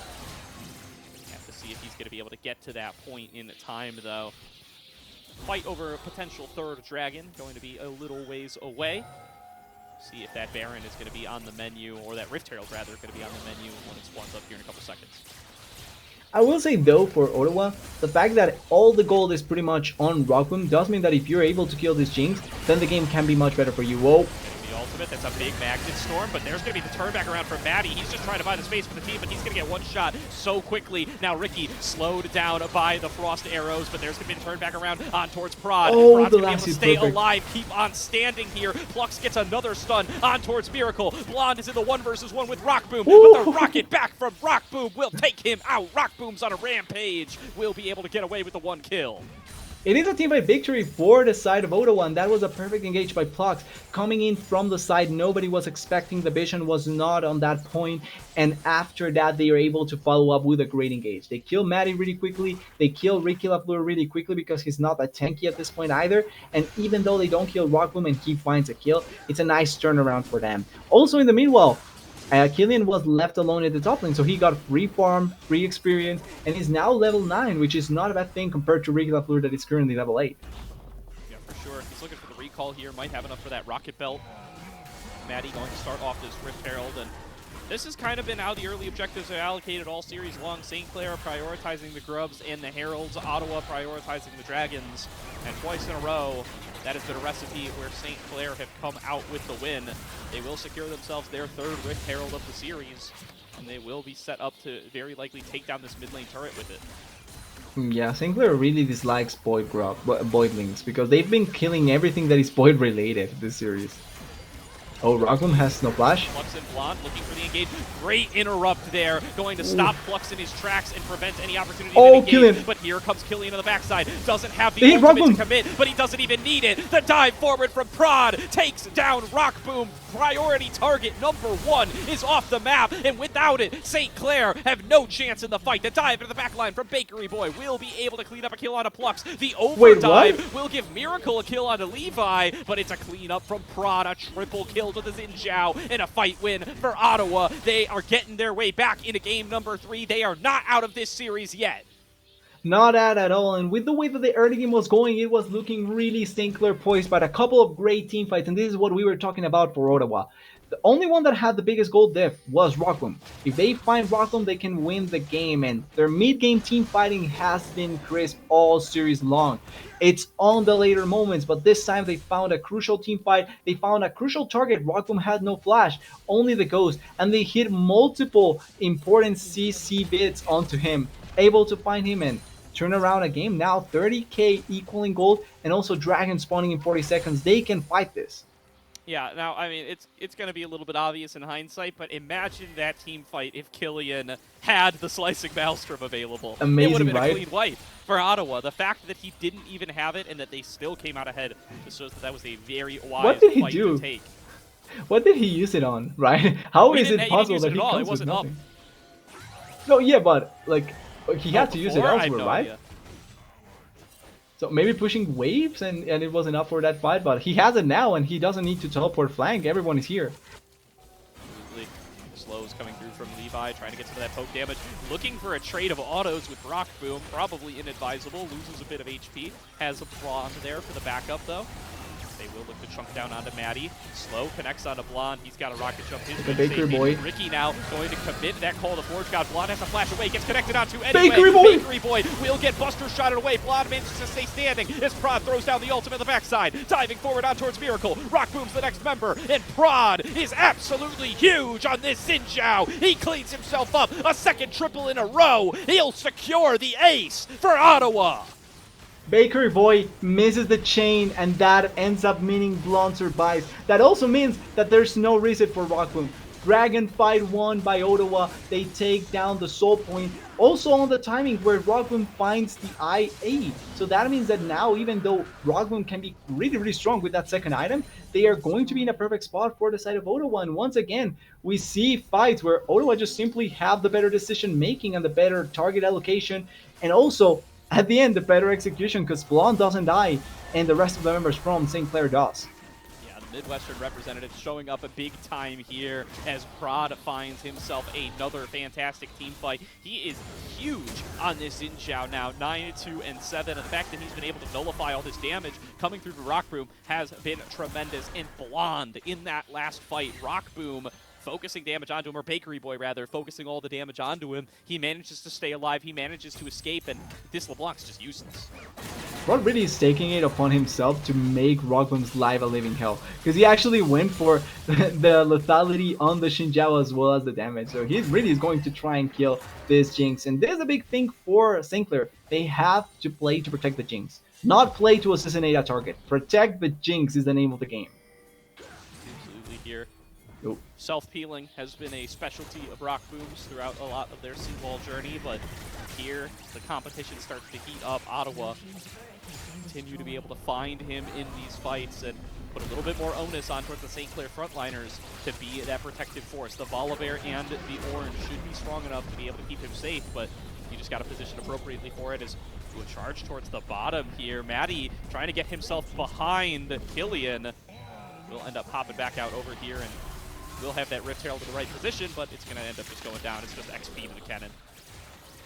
Have to see if he's going to be able to get to that point in time, though. Fight over a potential third dragon, going to be a little ways away. See if that Baron is going to be on the menu, or that Rift Herald rather, going to be on the menu when it spawns up here in a couple seconds. I will say though, for Ottawa, the fact that all the gold is pretty much on Rockboom does mean that if you're able to kill this Jinx, then the game can be much better for you. Whoa. The ultimate, that's a big Magnet Storm, but there's going to be the turn back around for Maddie. He's just trying to buy the space for the team, but he's going to get one shot so quickly. Now Ricky slowed down by the Frost Arrows, but there's going to be a turn back around on towards Prod. Oh, Prod's the going to be able last to is stay perfect. alive, keep on standing here. Plux gets another stun on towards Miracle. Blonde is in the 1v1 with Rockboom, but the rocket back from Rockboom will take him out. Rockboom's on a rampage. Will be able to get away with the 1 kill. It is a teamfight victory for the side of Ottawa, and that was a perfect engage by Plux. Coming in from the side, nobody was expecting, the vision was not on that point, and after that they are able to follow up with a great engage. They kill Maddie really quickly, they kill Ricky LaFleur really quickly because he's not that tanky at this point either, and even though they don't kill Rockboom and he finds a kill, it's a nice turnaround for them. Also in the meanwhile, Killian was left alone at the top lane, so he got free farm, free experience, and is now level 9, which is not a bad thing compared to Ricky LaFleur that is currently level 8. Yeah, for sure. He's looking for the recall here, might have enough for that Rocket Belt. Maddie going to start off this Rift Herald, and this has kind of been how the early objectives are allocated all series long. St. Clair prioritizing the Grubs and the Heralds, Ottawa prioritizing the Dragons, and twice in a row, that has been a recipe where St. Clair have come out with the win. They will secure themselves their 3rd Rift Herald of the series, and they will be set up to very likely take down this mid lane turret with it. Yeah, St. Clair really dislikes Boydlings because they've been killing everything that is Boyd related this series. Oh, Rockboom has no flash. Flux and Blonde looking for the engage. Great interrupt there, going to stop Flux in his tracks and prevent any opportunity to engage. Killian. But here comes Killian on the backside. Doesn't have the Hey, ultimate Rockboom. to commit, but he doesn't even need it. The dive forward from Prod takes down Rockboom. Priority target number 1 is off the map, and without it, St. Clair have no chance in the fight. The dive into the backline from Bakery Boy will be able to clean up a kill onto Plux. The overdrive will give Miracle a kill onto Levi, but it's a clean up from Prod, a triple kill to the Xin Zhao, and a fight win for Ottawa. They are getting their way back into game number 3. They are not out of this series yet. Not at all, and with the way that the early game was going, it was looking really St. Clair poised, but a couple of great team fights, and this is what we were talking about for Ottawa. The only one that had the biggest gold diff was Rockboom. If they find Rockboom, they can win the game, and their mid-game team fighting has been crisp all series long. It's on the later moments, but this time they found a crucial team fight. They found a crucial target. Rockboom had no flash, only the ghost, and they hit multiple important CC bits onto him, able to find him and turn around a game. Now 30k equaling gold, and also Dragon spawning in 40 seconds. They can fight this. Yeah, now, I mean, it's going to be a little bit obvious in hindsight, but imagine that team fight if Killian had the Slicing Maelstrom available. Amazing, it would have been right? a clean wipe for Ottawa. The fact that he didn't even have it and that they still came out ahead just shows that that was a very wise fight to take. What did he use it on, right? How is it possible that he comes with wasn't nothing? No, yeah, but, like, he had to use it before? I have elsewhere, no right? idea. So maybe pushing waves and it wasn't up for that fight, but he has it now and he doesn't need to teleport flank. Everyone is here. Slows coming through from Levi, trying to get some of that poke damage. Looking for a trade of autos with Rockboom, probably inadvisable. Loses a bit of HP. Has a Blonde there for the backup though. They will look to chunk down onto Maddie. Slow connects onto Blonde. He's got a rocket jump. The Bakery Boy. Ricky now going to commit that call to Forge God. Blonde has to flash away. Gets connected onto anyway. Bakery Boy! Bakery Boy will get Buster shotted away. Blonde manages to stay standing as Prod throws down the ultimate on the backside. Diving forward on towards Miracle. Rockboom's the next member. And Prod is absolutely huge on this Xin Zhao. He cleans himself up. A second triple in a row. He'll secure the ace for Ottawa. Bakery Boy misses the chain, and that ends up meaning Blonde survives. That also means that there's no reset for Rockboom. Dragon fight won by Ottawa. They take down the soul point. Also on the timing where Rockboom finds the IA. So that means that now, even though Rockboom can be really strong with that second item, they are going to be in a perfect spot for the side of Ottawa. And once again, we see fights where Ottawa just simply have the better decision making and the better target allocation. And also, at the end, the better execution, because Blonde doesn't die, and the rest of the members from St. Clair does. Yeah, Midwestern representative showing up a big time here as Prod finds himself another fantastic team fight. He is huge on this Xin Zhao now, 9-2-7. The fact that he's been able to nullify all this damage coming through the Rock Boom has been tremendous. And Blonde in that last fight, Rock Boom focusing damage onto him, or Bakery Boy rather, focusing all the damage onto him. He manages to stay alive, he manages to escape, and this LeBlanc's just useless. Rod really is taking it upon himself to make Rockboom's life a living hell, because he actually went for the lethality on the Xin Zhao as well as the damage. So he really is going to try and kill this Jinx, and there's a big thing for St. Clair. They have to play to protect the Jinx, not play to assassinate a target. Protect the Jinx is the name of the game. Absolutely here. Oh. Self-peeling has been a specialty of Rock Booms throughout a lot of their CLOL journey, but here the competition starts to heat up. Ottawa continue to be able to find him in these fights and put a little bit more onus on towards the St. Clair frontliners to be that protective force. The Volibear and the Orange should be strong enough to be able to keep him safe, but you just got to position appropriately for it. As to a charge towards the bottom here, Maddie trying to get himself behind Killian. Will end up popping back out over here, and will have that Rift Herald in the right position, but it's going to end up just going down. It's just XP with the cannon.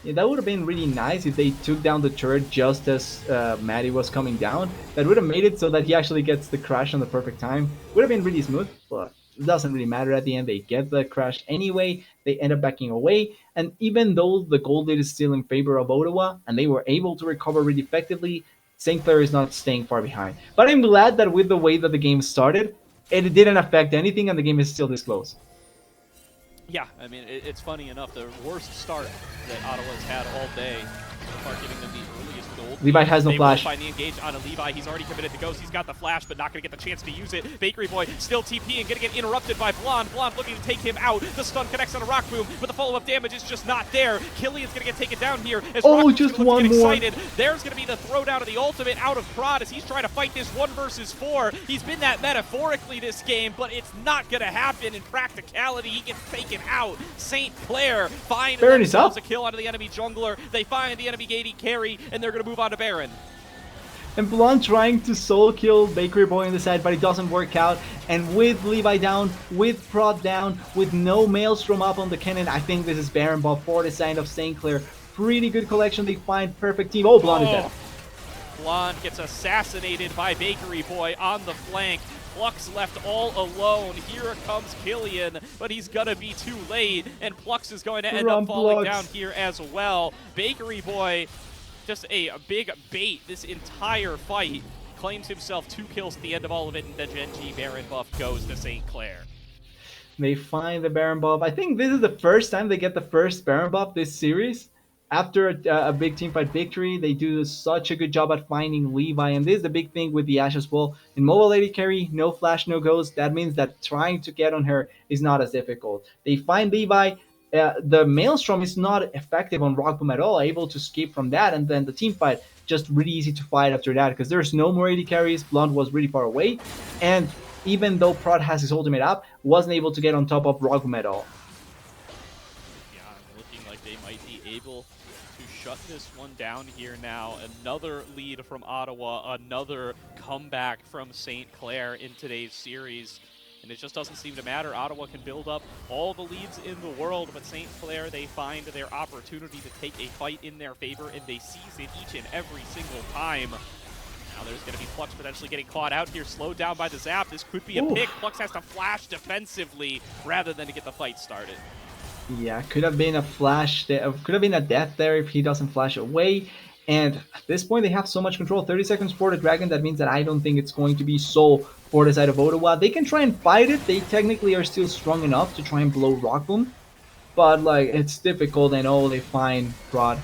Yeah, that would have been really nice if they took down the turret just as Maddie was coming down. That would have made it so that he actually gets the crash on the perfect time. Would have been really smooth, but it doesn't really matter at the end. They get the crash anyway. They end up backing away. And even though the gold lead is still in favor of Ottawa, and they were able to recover really effectively, St. Clair is not staying far behind. But I'm glad that with the way that the game started, it didn't affect anything and the game is still this close. Yeah, I mean, it's funny enough, the worst start that Ottawa's had all day, so far giving them the earliest gold. Levi has no flash. They will finally engage on a Levi. He's already committed to Ghost. He's got the flash, but not going to get the chance to use it. Bakery Boy still TP and going to get interrupted by Blonde. Blonde looking to take him out. The stun connects on a Rock Boom, but the follow-up damage is just not there. Killian's going to get taken down here. As Rock just one more. Excited. There's going to be the throwdown of the ultimate out of Prod as he's trying to fight this 1 versus 4. He's been that metaphorically this game, but it's not going to happen in practicality. He gets taken out. St. Clair find themselves a kill onto the enemy jungler. They find the enemy AD carry, and they're going to move on to Baron. And Blonde trying to solo kill Bakery Boy on the side, but it doesn't work out. And with Levi down, with Prod down, with no Maelstrom up on the cannon, I think this is Baron buff for the side of St. Clair. Pretty good collection. They find perfect team. Oh, Blonde is dead. Blonde gets assassinated by Bakery Boy on the flank. Plux left all alone. Here comes Killian, but he's gonna be too late, and Plux is going to end up falling down here as well. Bakery Boy, just a big bait this entire fight, claims himself 2 kills at the end of all of it, and the Genji Baron buff goes to St. Clair. They find the Baron buff. I think this is the first time they get the first Baron buff this series. After a big teamfight victory, they do such a good job at finding Levi, and this is the big thing with the Ashe as well. In mobile lady carry, no flash, no ghost. That means that trying to get on her is not as difficult. They find Levi. The Maelstrom is not effective on Rock Boom at all, able to escape from that, and then the teamfight just really easy to fight after that because there's no more AD carries. Blonde was really far away, and even though Prod has his ultimate up, wasn't able to get on top of Rock Boom at all. Yeah, looking like they might be able to shut this one down here now. Another lead from Ottawa, another comeback from St. Clair in today's series. And it just doesn't seem to matter. Ottawa can build up all the leads in the world, but St. Clair, they find their opportunity to take a fight in their favor, and they seize it each and every single time. Now there's going to be Plux potentially getting caught out here, slowed down by the zap. This could be a pick. Plux has to flash defensively rather than to get the fight started. Yeah, could have been a flash. Could have been a death there if he doesn't flash away. And at this point, they have so much control. 30 seconds for the Dragon. That means that I don't think it's going to be so for the side of Ottawa. They can try and fight it. They technically are still strong enough to try and blow Rock Boom. But, like, it's difficult. And oh, they find Prod.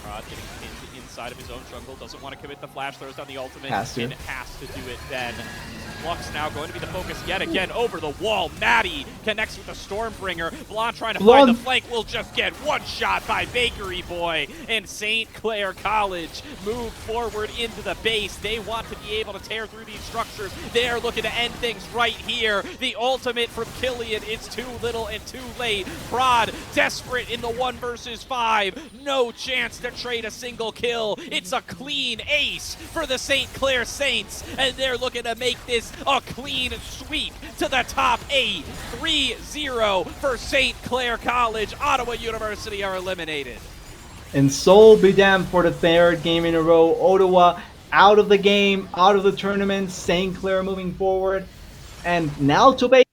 Prod getting pinned inside of his own jungle. Doesn't want to commit the flash. Throws down the ultimate. And has to do it then. Plux now going to be the focus yet again over the wall. Maddie connects with the Stormbringer. Blonde trying to find the flank will just get one shot by Bakery Boy. And St. Clair College move forward into the base. They want to be able to tear through these structures. They're looking to end things right here. The ultimate from Killian is too little and too late. Prod desperate in the 1 versus 5. No chance to trade a single kill. kill. It's a clean ace for the St. Clair Saints, and they're looking to make this a clean sweep to the top 8. 3-0 for St. Clair College. Ottawa University are eliminated. And so be damned for the third game in a row. Ottawa out of the game, out of the tournament. St. Clair moving forward. And now Tobago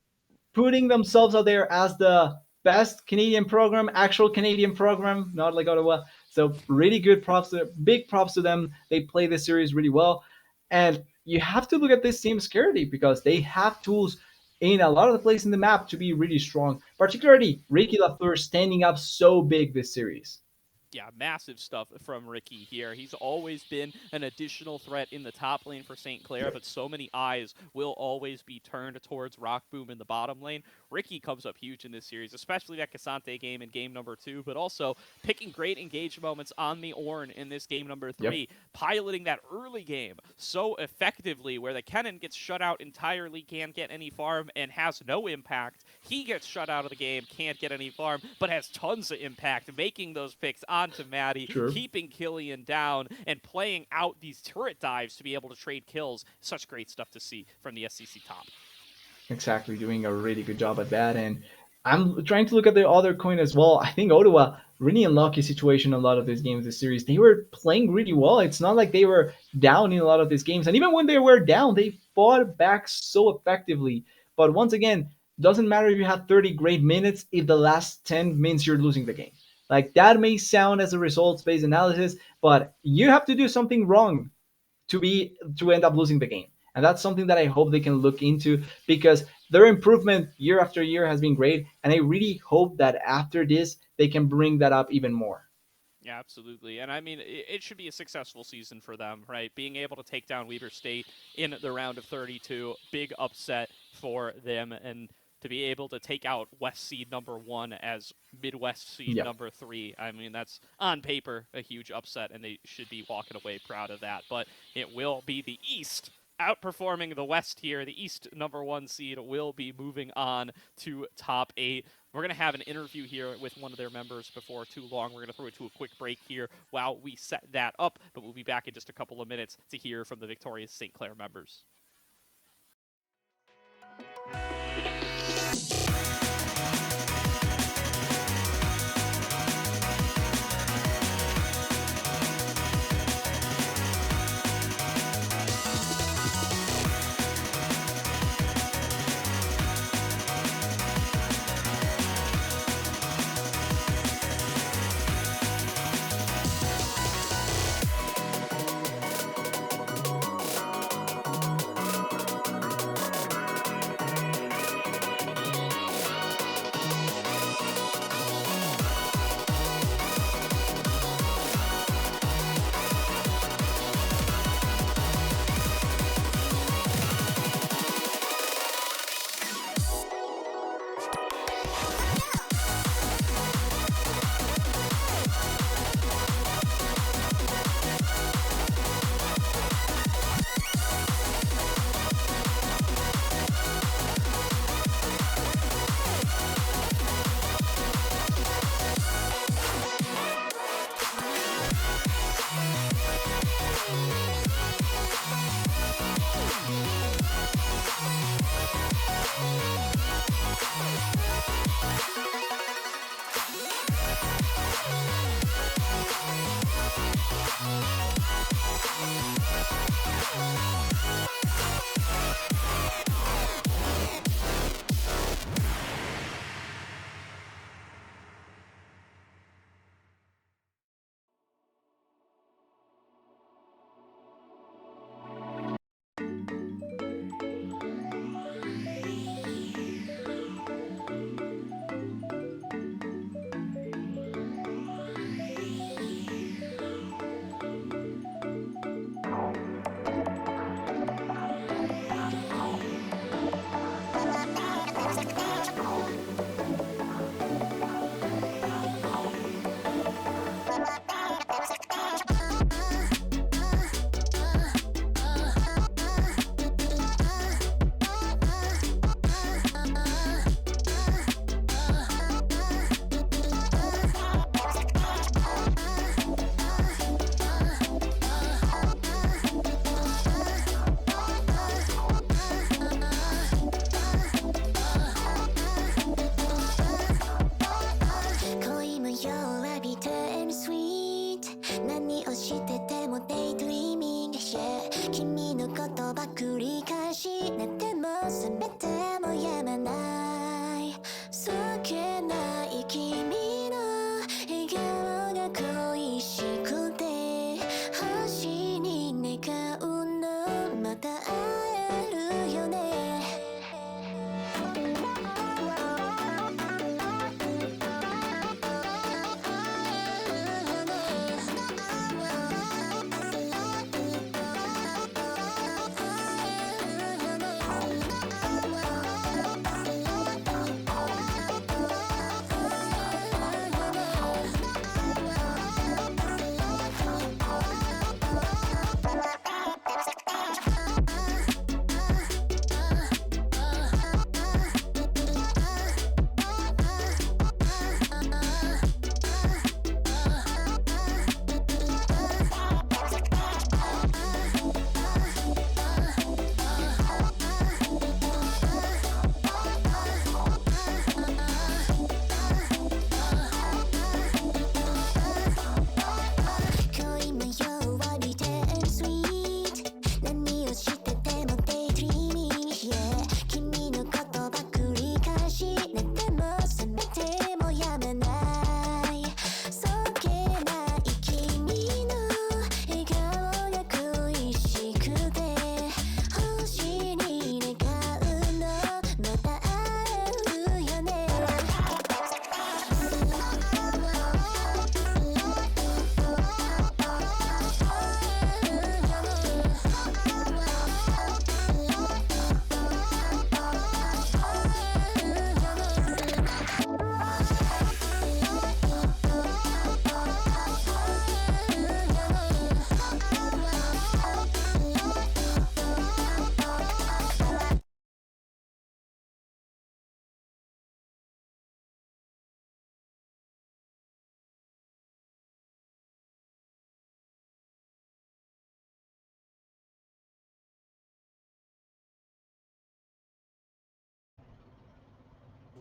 putting themselves out there as the best Canadian program, actual Canadian program, not like Ottawa. So really good props, big props to them. They play this series really well. And you have to look at this team's security because they have tools in a lot of the places in the map to be really strong. Particularly Ricky Lafleur standing up so big this series. Yeah, massive stuff from Ricky here. He's always been an additional threat in the top lane for St. Clair, but so many eyes will always be turned towards Rock Boom in the bottom lane. Ricky comes up huge in this series, especially that Cassante game in game number 2, but also picking great engage moments on the Ornn in this game number 3, piloting that early game so effectively where the Kennen gets shut out entirely, can't get any farm, and has no impact. He gets shut out of the game, can't get any farm, but has tons of impact, making those picks onto Maddie, keeping Killian down, and playing out these turret dives to be able to trade kills. Such great stuff to see from the SCC top. Exactly, doing a really good job at that. And I'm trying to look at the other coin as well. I think Ottawa, really unlucky situation in a lot of these games this series. They were playing really well. It's not like they were down in a lot of these games. And even when they were down, they fought back so effectively. But once again, doesn't matter if you have 30 great minutes if the last 10 means you're losing the game. Like that may sound as a results-based analysis, but you have to do something wrong to end up losing the game. And that's something that I hope they can look into because their improvement year after year has been great. And I really hope that after this, they can bring that up even more. Yeah, absolutely. And I mean, it should be a successful season for them, right? Being able to take down Weber State in the round of 32, big upset for them. And to be able to take out West seed number 1 as Midwest seed number 3. I mean, that's on paper a huge upset, and they should be walking away proud of that. But it will be the East outperforming the West here. The East number 1 seed will be moving on to top 8. We're going to have an interview here with one of their members before too long. We're going to throw it to a quick break here while we set that up, but we'll be back in just a couple of minutes to hear from the victorious St. Clair members.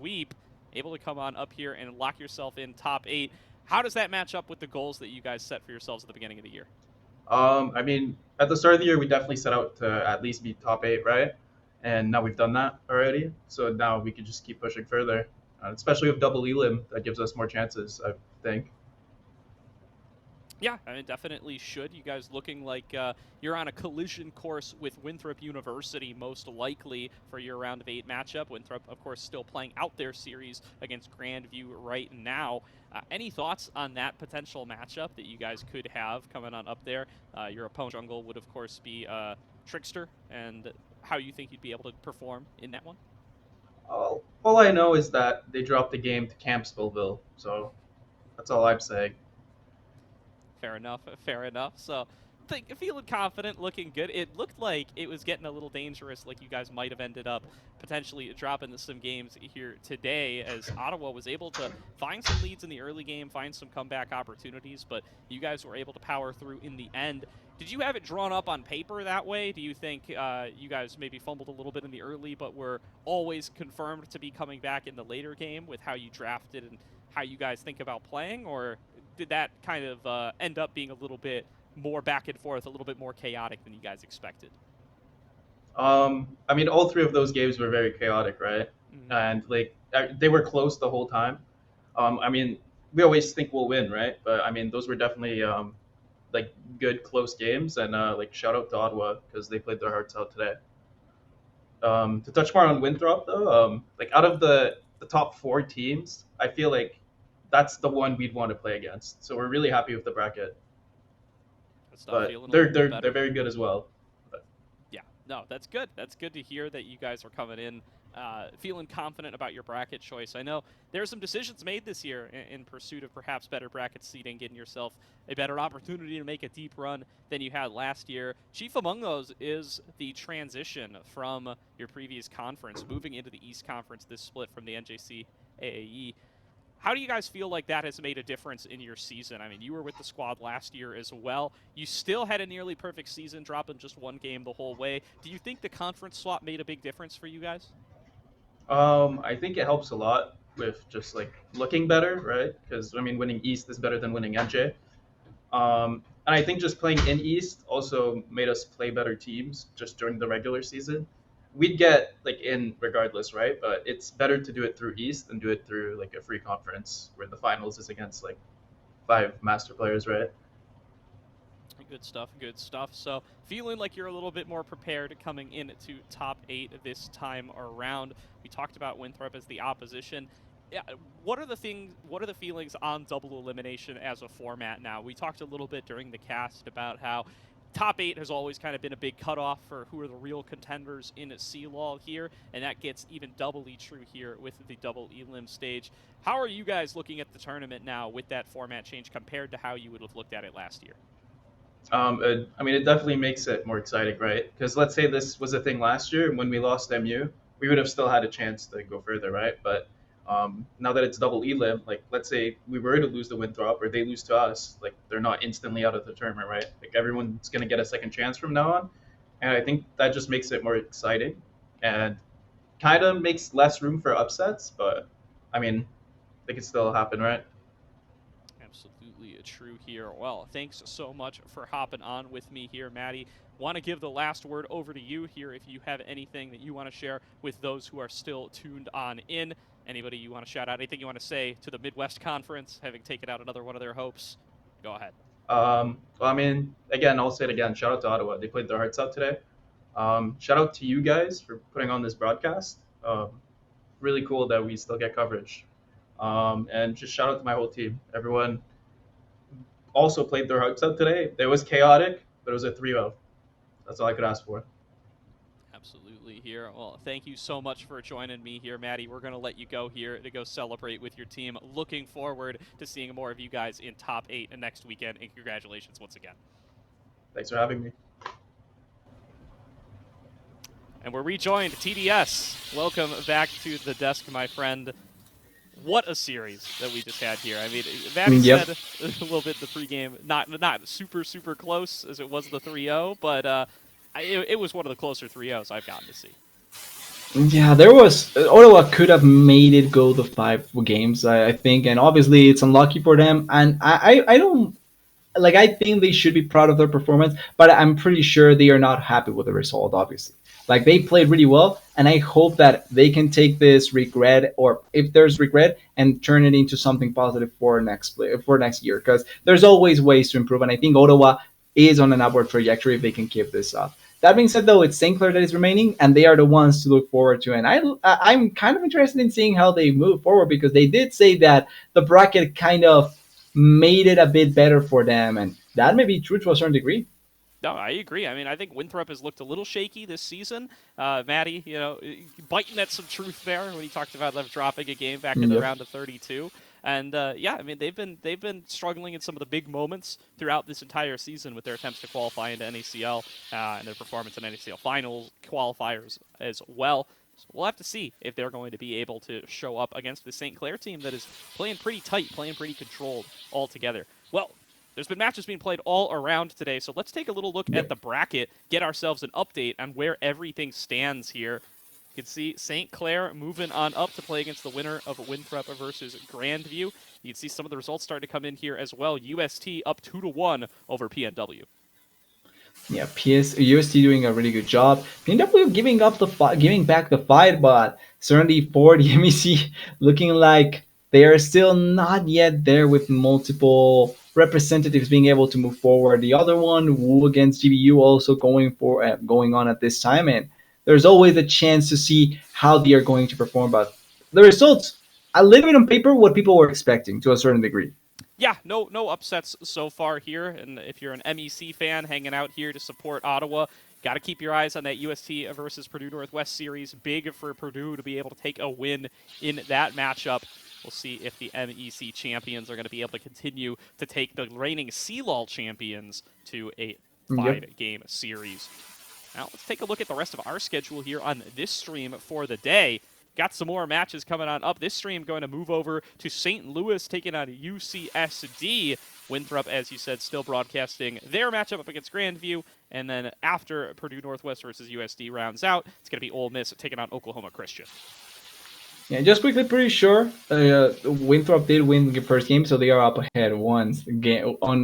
sweep, able to come on up here and lock yourself in top 8. How does that match up with the goals that you guys set for yourselves at the beginning of the year? I mean, at the start of the year, we definitely set out to at least be top 8, right? And now we've done that already. So now we can just keep pushing further, especially with double elim. That gives us more chances, I think. Yeah, I mean, definitely should. You guys looking like you're on a collision course with Winthrop University, most likely, for your round of 8 matchup. Winthrop, of course, still playing out their series against Grandview right now. Any thoughts on that potential matchup that you guys could have coming on up there? Your opponent jungle would, of course, be Trickster, and how you think you'd be able to perform in that one? All I know is that they dropped the game to Campbellsville, so that's all I'm saying. Fair enough. Fair enough. So, feeling confident, looking good. It looked like it was getting a little dangerous, like you guys might have ended up potentially dropping some games here today, as Ottawa was able to find some leads in the early game, find some comeback opportunities, but you guys were able to power through in the end. Did you have it drawn up on paper that way? Do you think you guys maybe fumbled a little bit in the early, but were always confirmed to be coming back in the later game with how you drafted and how you guys think about playing, or did that kind of end up being a little bit more back and forth, a little bit more chaotic than you guys expected? I mean, all 3 of those games were very chaotic, right? Mm-hmm. And like they were close the whole time. I mean, we always think we'll win, right? But I mean, those were definitely like good close games, and like shout out to Ottawa because they played their hearts out today. To touch more on Winthrop though, like out of the top 4 teams, I feel like that's the one we'd want to play against. So we're really happy with the bracket. But they're very good as well. But Yeah, no, that's good. That's good to hear that you guys are coming in feeling confident about your bracket choice. I know there are some decisions made this year in pursuit of perhaps better bracket seating, getting yourself a better opportunity to make a deep run than you had last year. Chief among those is the transition from your previous conference, moving into the East Conference, this split from the NJC AAE. How do you guys feel like that has made a difference in your season? I mean, you were with the squad last year as well. You still had a nearly perfect season, dropping just 1 game the whole way. Do you think the conference swap made a big difference for you guys? I think it helps a lot with just like looking better, right? Because I mean, winning East is better than winning NJ. And I think just playing in East also made us play better teams just during the regular season. We'd get like in regardless, right? But it's better to do it through East than do it through like a free conference where the finals is against like 5 master players, right? Good stuff, good stuff. So feeling like you're a little bit more prepared coming into top 8 this time around. We talked about Winthrop as the opposition. Yeah, what are the feelings on double elimination as a format now? We talked a little bit during the cast about how top 8 has always kind of been a big cutoff for who are the real contenders in CLOL here, and that gets even doubly true here with the double elim stage. How are you guys looking at the tournament now with that format change compared to how you would have looked at it last year? I mean, it definitely makes it more exciting, right? Because let's say this was a thing last year, and when we lost MU, we would have still had a chance to go further, right? But now that it's double elim, like let's say we were to lose the Winthrop or they lose to us, like they're not instantly out of the tournament, right? Like everyone's gonna get a second chance from now on, and I think that just makes it more exciting and kind of makes less room for upsets. But I mean, they could still happen, right? Absolutely true here. Well, thanks so much for hopping on with me here, Maddie. Want to give the last word over to you here if you have anything that you want to share with those who are still tuned on in. Anybody you want to shout out, anything you want to say to the Midwest Conference, having taken out another one of their hopes? Go ahead. Well, I mean, again, I'll say it again. Shout out to Ottawa. They played their hearts out today. Shout out to you guys for putting on this broadcast. Really cool that we still get coverage. And just shout out to my whole team. Everyone also played their hearts out today. It was chaotic, but it was a 3-0. That's all I could ask for. Absolutely here. Well, thank you so much for joining me here, Maddie. We're going to let you go here to go celebrate with your team. Looking forward to seeing more of you guys in top 8 next weekend, and congratulations once again. Thanks for having me. And we're rejoined, TDS. Welcome back to the desk, my friend. What a series that we just had here. I mean, Maddie said a little bit the pregame, not super, super close as it was the 3-0, but it was one of the closer 3-0s I've gotten to see. Yeah, there was Ottawa could have made it go the 5 games, I think, and obviously it's unlucky for them. And I don't like. I think they should be proud of their performance, but I'm pretty sure they are not happy with the result. Obviously, like they played really well, and I hope that they can take this regret, or if there's regret, and turn it into something positive for next year. Because there's always ways to improve, and I think Ottawa is on an upward trajectory if they can keep this up. That being said, though, it's St. Clair that is remaining, and they are the ones to look forward to. And I'm kind of interested in seeing how they move forward because they did say that the bracket kind of made it a bit better for them, and that may be true to a certain degree. No, I agree. I mean, I think Winthrop has looked a little shaky this season. Maddie, biting at some truth there when he talked about them dropping a game back in the Yep. round of 32. And yeah, I mean, they've been struggling in some of the big moments throughout this entire season with their attempts to qualify into NACL and their performance in NACL finals qualifiers as well. So we'll have to see if they're going to be able to show up against the St. Clair team that is playing pretty tight, playing pretty controlled altogether. Well, there's been matches being played all around today, so let's take a little look at the bracket, get ourselves an update on where everything stands here. You can see St. Clair moving on up to play against the winner of Winthrop versus Grandview. You can see some of the results starting to come in here as well. UST up 2-1 over PNW. Yeah, UST doing a really good job. PNW giving back the fight, but certainly for the MEC looking like they are still not yet there with multiple representatives being able to move forward. The other one, Wu against GBU, also going on at this time, and there's always a chance to see how they are going to perform. But the results, a little bit on paper, what people were expecting to a certain degree. Yeah, no upsets so far here. And if you're an MEC fan hanging out here to support Ottawa, got to keep your eyes on that UST versus Purdue Northwest series. Big for Purdue to be able to take a win in that matchup. We'll see if the MEC champions are going to be able to continue to take the reigning CLOL champions to a 5-game series. Now, let's take a look at the rest of our schedule here on this stream for the day. Got some more matches coming on up. This stream going to move over to St. Louis taking on UCSD. Winthrop, as you said, still broadcasting their matchup up against Grandview. And then after Purdue Northwest versus USD rounds out, it's going to be Ole Miss taking on Oklahoma Christian. Yeah, just quickly, pretty sure Winthrop did win the first game, so they are up ahead on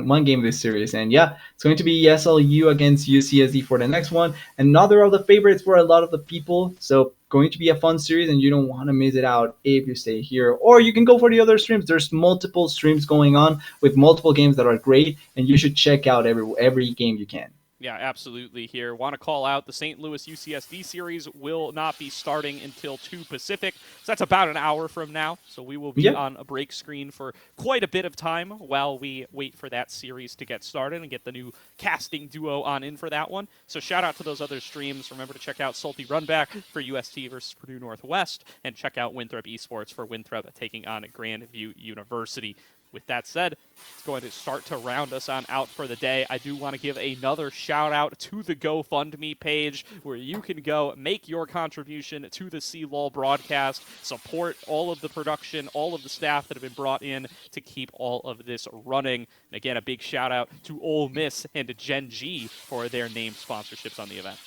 one game this series. And yeah, it's going to be SLU against UCSD for the next one. Another of the favorites for a lot of the people. So going to be a fun series, and you don't want to miss it out if you stay here. Or you can go for the other streams. There's multiple streams going on with multiple games that are great, and you should check out every game you can. Yeah, absolutely here. Want to call out the St. Louis UCSD series will not be starting until 2 Pacific. So that's about an hour from now. So we will be on a break screen for quite a bit of time while we wait for that series to get started and get the new casting duo on in for that one. So shout out to those other streams. Remember to check out Salty Runback for UST versus Purdue Northwest and check out Winthrop Esports for Winthrop taking on Grandview University. With that said, it's going to start to round us on out for the day. I do want to give another shout out to the GoFundMe page where you can go make your contribution to the CLOL broadcast, support all of the production, all of the staff that have been brought in to keep all of this running. And again, a big shout out to Ole Miss and to Gen G for their named sponsorships on the event.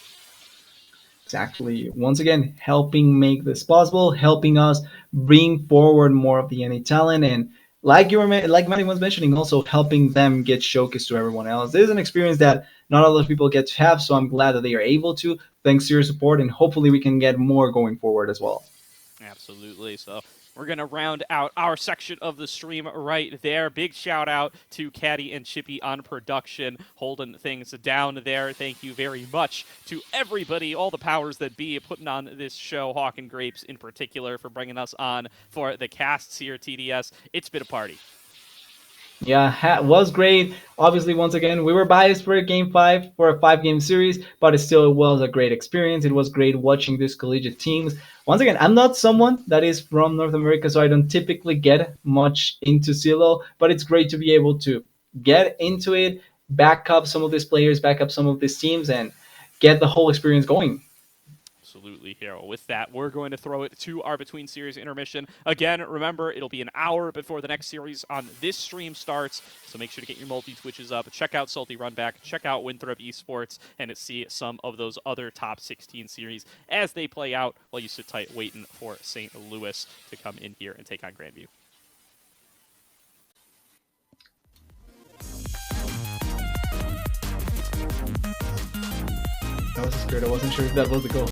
Exactly. Once again, helping make this possible, helping us bring forward more of the NA talent, and like Manny was mentioning, also helping them get showcased to everyone else. This is an experience that not a lot of people get to have, so I'm glad that they are able to. Thanks to your support, and hopefully we can get more going forward as well. Absolutely. So we're going to round out our section of the stream right there. Big shout out to Caddy and Chippy on production, holding things down there. Thank you very much to everybody, all the powers that be, putting on this show, Hawk and Grapes in particular, for bringing us on for the casts here, TDS. It's been a party. Yeah, was great. Obviously, once again, we were biased for a game 5 for a 5-game series, but it still was a great experience. It was great watching these collegiate teams. Once again, I'm not someone that is from North America, so I don't typically get much into CLO, but it's great to be able to get into it, back up some of these players, back up some of these teams, and get the whole experience going. Absolutely, Hero. With that, we're going to throw it to our Between Series intermission. Again, remember, it'll be an hour before the next series on this stream starts, so make sure to get your multi-twitches up. Check out Salty Runback, check out Winthrop Esports, and see some of those other top 16 series as they play out while you sit tight waiting for St. Louis to come in here and take on Grandview. That was scared. I wasn't sure if that was the goal.